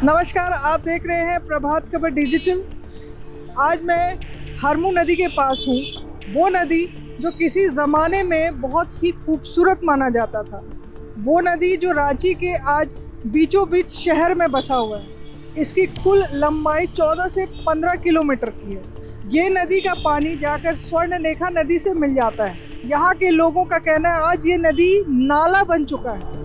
नमस्कार, आप देख रहे हैं प्रभात खबर डिजिटल। आज मैं हरमू नदी के पास हूँ। वो नदी जो किसी ज़माने में बहुत ही खूबसूरत माना जाता था, वो नदी जो रांची के आज बीचों बीच शहर में बसा हुआ है। इसकी कुल लंबाई 14 से 15 किलोमीटर की है। ये नदी का पानी जाकर स्वर्णरेखा नदी से मिल जाता है। यहाँ के लोगों का कहना है आज ये नदी नाला बन चुका है।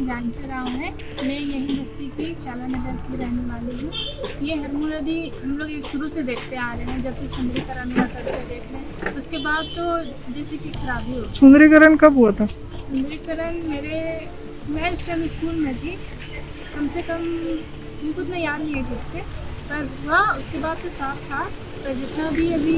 जानकी राव है। मैं यही बस्ती की चाला नगर की रहने वाली हूँ। ये हरमू नदी हम लोग एक शुरू से देखते आ रहे हैं, जब कि सुंदरीकरण हुआ तब से देख रहे हैं। उसके बाद तो जैसे कि खराबी हो। सुंदरीकरण कब हुआ था? सुंदरीकरण मैं उस टाइम स्कूल में थी, कम से कम मुझको उतना याद नहीं है ठीक से, पर हुआ। उसके बाद तो साफ था। तो जितना भी अभी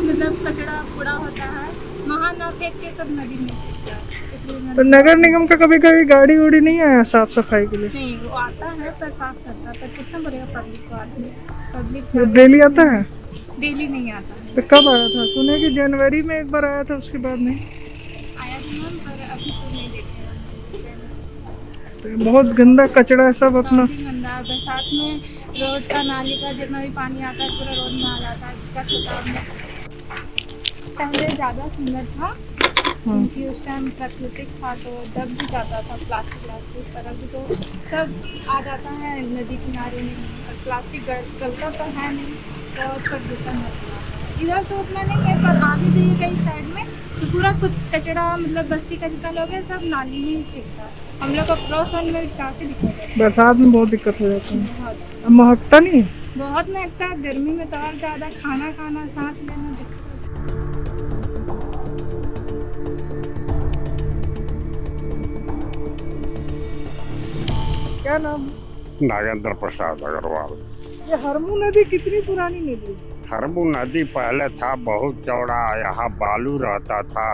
मतलब कचरा कूड़ा होता है वहाँ ना फेंक के सब नदी में फेंकता है। इसलिए तो नगर निगम का कभी कभी गाड़ी उड़ी नहीं आया साफ सफाई के लिए? नहीं, वो आता है पर साफ करता है। पर कितना बोलेगा पब्लिक को? आदमी पब्लिक तो डेली आता है? डेली नहीं आता है। तो कब आया था? सुने कि जनवरी में एक बार आया था, उसके बाद नहीं आया था मैम, पर अभी तो नहीं देखे। तो बहुत गंदा कचरा सब अपना गंदा। बरसात में रोड का नाली का जितना भी पानी आता है पूरा रोड में आ जाता है। दिक्कत होता है। पहले ज़्यादा सुंदर था क्योंकि उस टाइम प्राकृतिक था तो दब भी जाता था प्लास्टिक, पर अभी तो सब आ जाता है नदी किनारे में। और प्लास्टिक गलता तो है नहीं, तो प्रदूषण होता है। इधर तो उतना नहीं है, पर आगे जाइएगा इस साइड में तो पूरा कुछ कचरा मतलब बस्ती का जितना लोग है सब नाली में ही फेंकता है। हम लोग को क्रॉस ऑन में काफ़ी दिक्कत है। बरसात में बहुत दिक्कत हो जाती है। बहुत महकता नहीं है? बहुत महकता है। गर्मी में तो और ज़्यादा खाना सांस लेना दिक्कत। क्या नाम? नागेंद्र प्रसाद अग्रवाल। ये हरमू नदी कितनी पुरानी नदी है? हरमू नदी पहले था बहुत चौड़ा, यहाँ बालू रहता था।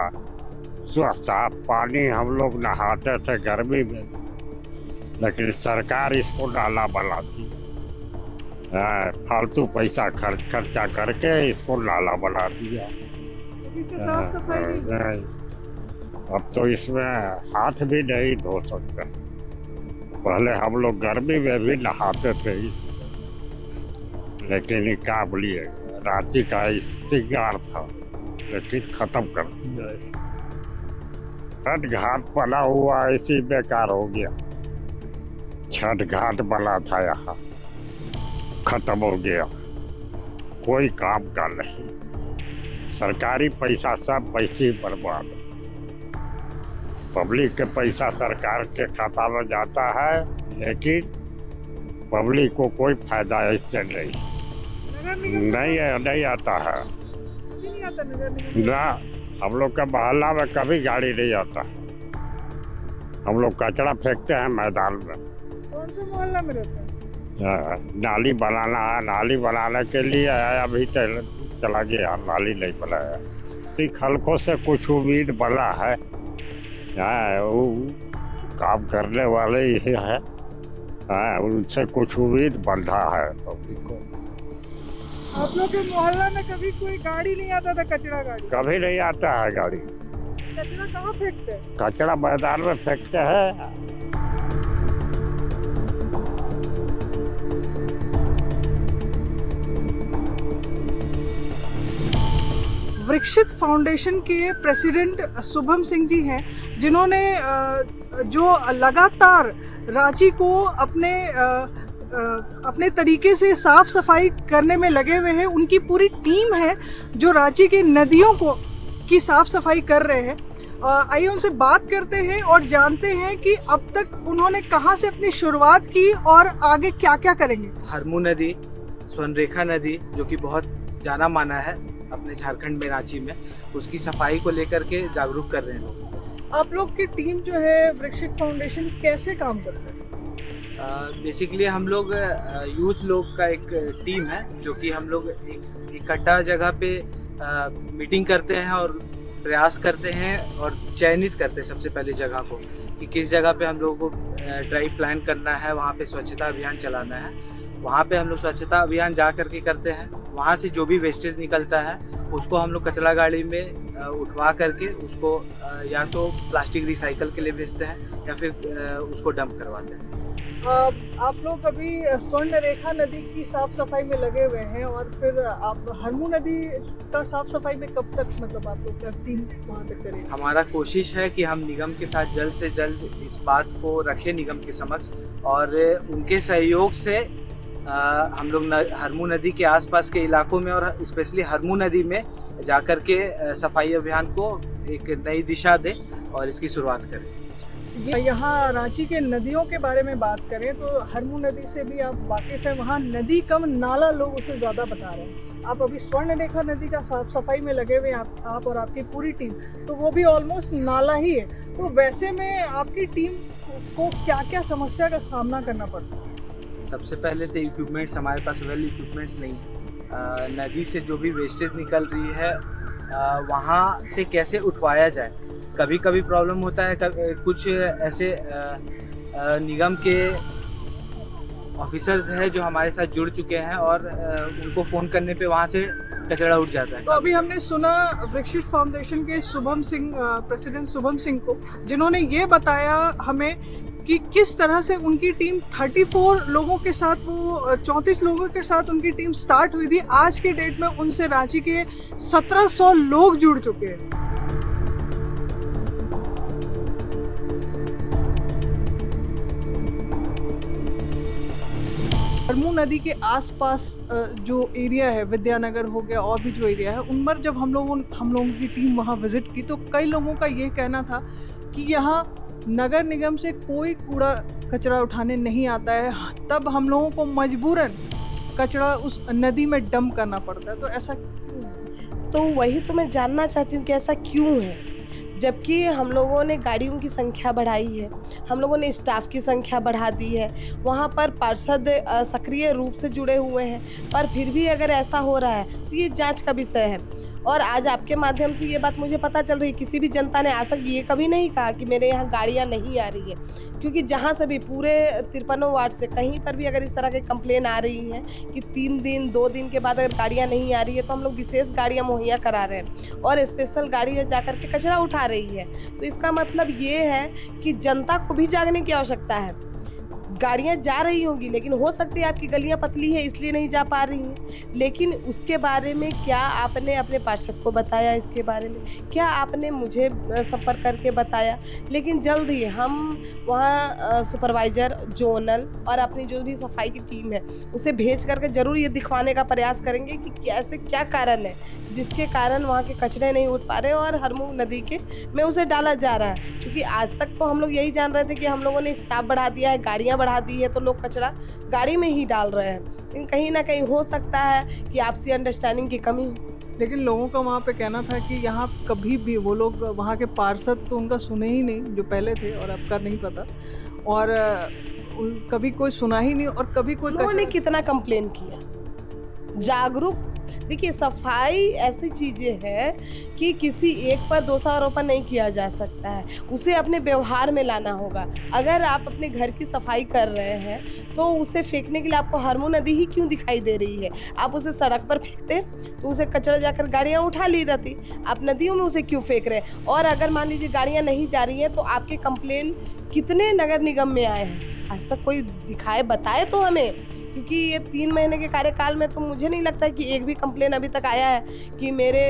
साफ पानी हम लोग नहाते थे गर्मी में, लेकिन सरकार इसको नाला बनाती। फालतू पैसा खर्चा करके इसको नाला बना दिया। साफ सफाई अब तो इसमें हाथ भी नहीं धो सकते। पहले हम लोग गर्मी में भी नहाते थे इसमें, लेकिन ये क्या बोलिए, रांची का श्रृंगार था, लेकिन खत्म कर दिया। छठ घाट बना हुआ इसी बेकार हो गया। छठ घाट बना था यहाँ, खत्म हो गया। कोई काम का नहीं। सरकारी पैसा सब पैसे बर्बाद। पब्लिक के पैसा सरकार के खाता में जाता है, लेकिन पब्लिक को कोई फायदा इससे नहीं आता है। ना, हम लोग का मोहल्ला में कभी गाड़ी नहीं आता। हम लोग कचरा फेंकते हैं मैदान में। कौन से मोहल्ला में रहते हैं? नाली बनाना है, नाली बनाने के लिए है, अभी चला गया, नाली नहीं बनाया। खलकों से कुछ उम्मीद बना है, वो काम करने वाले ही है, उनसे कुछ उम्मीद बंधा है पब्लिक को। आप लोग के मोहल्ला में कभी कोई गाड़ी नहीं आता था? कचरा गाड़ी कभी नहीं आता है गाड़ी। कचरा कहाँ फेंकते हैं? कचरा मैदान में फेंकते हैं। वृक्षित फाउंडेशन के प्रेसिडेंट शुभम सिंह जी हैं, जिन्होंने जो लगातार रांची को अपने तरीके से साफ सफाई करने में लगे हुए हैं। उनकी पूरी टीम है जो रांची के नदियों की साफ सफाई कर रहे हैं। आइए उनसे बात करते हैं और जानते हैं कि अब तक उन्होंने कहां से अपनी शुरुआत की और आगे क्या क्या करेंगे। हरमू नदी, स्वर्णरेखा नदी, जो कि बहुत जाना माना है अपने झारखंड में, रांची में, उसकी सफाई को लेकर के जागरूक कर रहे हैं लोग। आप लोग की टीम जो है वृक्षित फाउंडेशन कैसे काम करते हैं? बेसिकली हम लोग यूथ लोग का एक टीम है, जो कि हम लोग इकट्ठा जगह पे मीटिंग करते हैं और प्रयास करते हैं और चयनित करते हैं सबसे पहले जगह को, कि किस जगह पे हम लोगों को ड्राइव प्लान करना है, वहाँ पे स्वच्छता अभियान चलाना है। वहाँ पे हम लोग स्वच्छता अभियान जा करके करते हैं। वहाँ से जो भी वेस्टेज निकलता है उसको हम लोग कचरा गाड़ी में उठवा करके उसको या तो प्लास्टिक रिसाइकल के लिए भेजते हैं या फिर उसको डंप करवाते हैं। आप लोग अभी स्वर्ण रेखा नदी की साफ सफाई में लगे हुए हैं और फिर आप हरमू नदी का साफ सफाई में कब तक मतलब आप लोग का टीम वहाँ तक करेंगे? हमारा कोशिश है कि हम निगम के साथ जल्द से जल्द इस बात को रखें निगम के समक्ष, और उनके सहयोग से हम लोग हरमू नदी के आसपास के इलाकों में और स्पेशली हरमू नदी में जाकर के सफाई अभियान को एक नई दिशा दें और इसकी शुरुआत करें। यहाँ रांची के नदियों के बारे में बात करें तो हरमू नदी से भी आप वाकिफ़ हैं। वहाँ नदी कम नाला लोग उसे ज़्यादा बता रहे हैं। आप अभी स्वर्ण रेखा नदी का साफ सफाई में लगे हुए हैं आप और आपकी पूरी टीम, तो वो भी ऑलमोस्ट नाला ही है। तो वैसे में आपकी टीम को क्या क्या समस्या का सामना करना पड़ता है? सबसे पहले तो इक्विपमेंट्स, हमारे पास वेल इक्विपमेंट्स नहीं है। नदी से जो भी वेस्टेज निकल रही है वहाँ से कैसे उठवाया जाए, कभी कभी प्रॉब्लम होता है। कुछ ऐसे निगम के ऑफिसर्स हैं जो हमारे साथ जुड़ चुके हैं और उनको फ़ोन करने पे वहाँ से कचरा उठ जाता है। तो अभी हमने सुना वृक्षित फाउंडेशन के शुभम सिंह, प्रेसिडेंट शुभम सिंह को, जिन्होंने ये बताया हमें कि किस तरह से उनकी टीम 34 लोगों के साथ, वो 34 लोगों के साथ उनकी टीम स्टार्ट हुई थी। आज के डेट में उनसे रांची के 1700 लोग जुड़ चुके हैं। हरमू नदी के आसपास जो एरिया है, विद्यानगर हो गया और भी जो एरिया है, उन पर जब हम लोगों की टीम वहाँ विजिट की तो कई लोगों का ये कहना था कि यहाँ नगर निगम से कोई कूड़ा कचरा उठाने नहीं आता है, तब हम लोगों को मजबूरन कचरा उस नदी में डंप करना पड़ता है। तो ऐसा क्यों है? तो वही तो मैं जानना चाहती हूँ कि ऐसा क्यों है, जबकि हम लोगों ने गाड़ियों की संख्या बढ़ाई है, हम लोगों ने स्टाफ की संख्या बढ़ा दी है, वहाँ पर पार्षद सक्रिय रूप से जुड़े हुए हैं, पर फिर भी अगर ऐसा हो रहा है तो ये जांच का विषय है। और आज आपके माध्यम से ये बात मुझे पता चल रही है, किसी भी जनता ने आज तक ये कभी नहीं कहा कि मेरे यहाँ गाड़ियाँ नहीं आ रही है, क्योंकि जहाँ से भी पूरे 53 वार्ड से कहीं पर भी अगर इस तरह की कंप्लेन आ रही है कि 3 दिन 2 दिन के बाद अगर गाड़ियाँ नहीं आ रही है तो हम लोग विशेष गाड़ियाँ मुहैया करा रहे हैं और स्पेशल गाड़ी जा कर के कचरा उठा रही है। तो इसका मतलब ये है कि जनता को भी जागने की आवश्यकता है। गाड़ियाँ जा रही होंगी, लेकिन हो सकती है आपकी गलियाँ पतली है इसलिए नहीं जा पा रही हैं, लेकिन उसके बारे में क्या आपने अपने पार्षद को बताया, इसके बारे में क्या आपने मुझे संपर्क करके बताया? लेकिन जल्द ही हम वहाँ सुपरवाइज़र, जोनल और अपनी जो भी सफाई की टीम है उसे भेज करके ज़रूर ये दिखवाने का प्रयास करेंगे कि ऐसे क्या कारण है जिसके कारण वहाँ के कचरे नहीं उठ पा रहे और हरमू नदी के में उसे डाला जा रहा है। क्योंकि आज तक तो हम लोग यही जान रहे थे कि हम लोगों ने स्टाफ बढ़ा दिया है, गाड़ियाँ बढ़ा दी है, तो लोग कचरा गाड़ी में ही डाल रहे हैं, लेकिन कहीं ना कहीं हो सकता है कि आपसी अंडरस्टैंडिंग की कमी हो। लेकिन लोगों का वहाँ पे कहना था कि यहाँ कभी भी वो लोग, वहाँ के पार्षद तो उनका सुने ही नहीं जो पहले थे और अब का नहीं पता, और कभी कोई सुना ही नहीं और कभी कोई। उन्होंने कितना कंप्लेन किया, जागरूक। देखिए, सफाई ऐसी चीज़ें हैं कि किसी एक पर दोषारोपण नहीं किया जा सकता है, उसे अपने व्यवहार में लाना होगा। अगर आप अपने घर की सफाई कर रहे हैं तो उसे फेंकने के लिए आपको हरमू नदी ही क्यों दिखाई दे रही है? आप उसे सड़क पर फेंकते तो उसे कचरा जाकर गाड़ियाँ उठा ली रहती, आप नदियों में उसे क्यों फेंक रहे हैं? और अगर मान लीजिए गाड़ियाँ नहीं जा रही हैं तो आपके कंप्लेन कितने नगर निगम में आए हैं? आज तक कोई दिखाए, बताए तो हमें, क्योंकि ये 3 महीने के कार्यकाल में तो मुझे नहीं लगता है कि एक भी कंप्लेन अभी तक आया है कि मेरे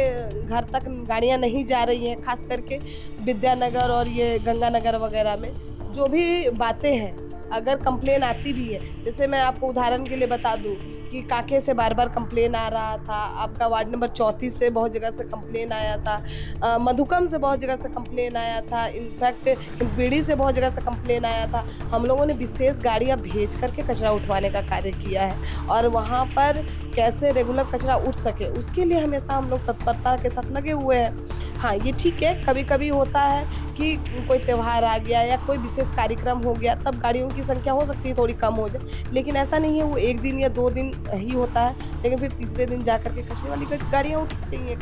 घर तक गाड़ियाँ नहीं जा रही हैं। खास करके विद्यानगर और ये गंगानगर वगैरह में जो भी बातें हैं, अगर कंप्लेन आती भी है, जैसे मैं आपको उदाहरण के लिए बता दूं कि काके से बार बार कंप्लेन आ रहा था, आपका वार्ड नंबर 34 से बहुत जगह से कंप्लेन आया था, मधुकम से बहुत जगह से कंप्लेन आया था, इनफैक्ट हिंदपीढ़ी से बहुत जगह से कंप्लेन आया था। हम लोगों ने विशेष गाड़ियाँ भेज करके कचरा उठवाने का कार्य किया है और वहाँ पर कैसे रेगुलर कचरा उठ सके उसके लिए हमेशा हम लोग तत्परता के साथ लगे हुए हैं। हाँ, ये ठीक है, कभी कभी होता है कि कोई त्यौहार आ गया या कोई विशेष कार्यक्रम हो गया, तब गाड़ियों की संख्या हो सकती है थोड़ी कम हो जाए, लेकिन ऐसा नहीं है वो 1 दिन या 2 दिन ही होता है, लेकिन फिर तीसरे दिन जाकर के कचरे वाली गाड़ियाँ उठाती हैं।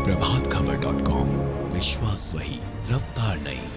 प्रभातखबर.com, विश्वास वही, रफ्तार नहीं।